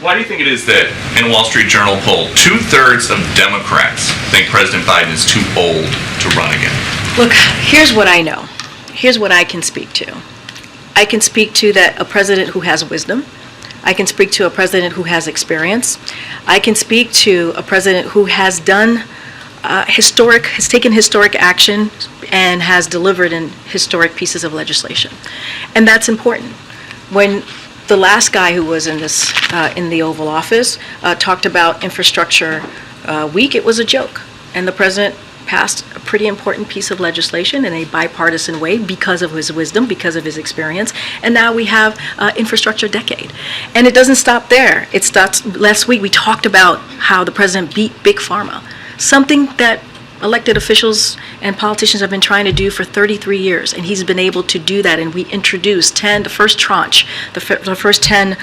Why do you think it is that in a Wall Street Journal poll, 2/3 of Democrats think President Biden is too old to run again? Look, here's what I know. Here's what I can speak to. I can speak to that a president who has wisdom. I can speak to a president who has experience. I can speak to a president who has done has taken historic action and has delivered in historic pieces of legislation. And that's important. When the last guy who was in the Oval Office talked about infrastructure week, it was a joke. And the president passed a pretty important piece of legislation in a bipartisan way because of his wisdom, because of his experience, and now we have infrastructure decade. And it doesn't stop there. It starts, last week we talked about how the president beat Big Pharma, something that elected officials and politicians have been trying to do for 33 years, and he's been able to do that. And we introduced the first tranche, the first 10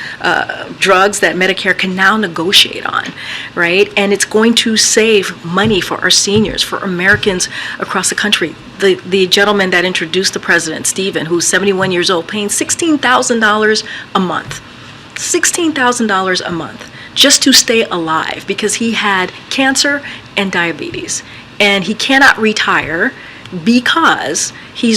drugs that Medicare can now negotiate on, right? And it's going to save money for our seniors, for Americans across the country. The gentleman that introduced the president, Stephen, who's 71 years old, paying $16,000 a month. $16,000 a month just to stay alive because he had cancer and diabetes. And he cannot retire because he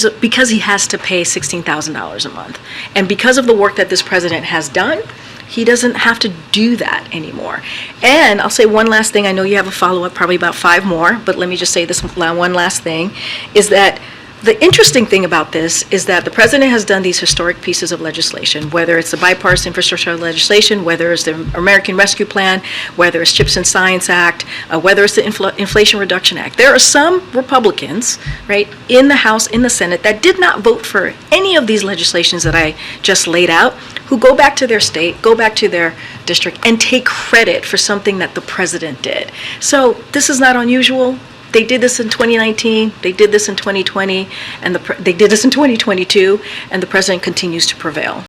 has to pay $16,000 a month. And because of the work that this president has done, he doesn't have to do that anymore. And I'll say one last thing. I know you have a follow-up, probably about 5 more, but let me just say this one last thing, is that the interesting thing about this is that the president has done these historic pieces of legislation, whether it's the bipartisan infrastructure legislation, whether it's the American Rescue Plan, whether it's CHIPS and Science Act, whether it's the Inflation Reduction Act. There are some Republicans, right, in the House, in the Senate, that did not vote for any of these legislations that I just laid out, who go back to their state, go back to their district, and take credit for something that the president did. So this is not unusual. They did this in 2019, they did this in 2020, and they did this in 2022, and the president continues to prevail.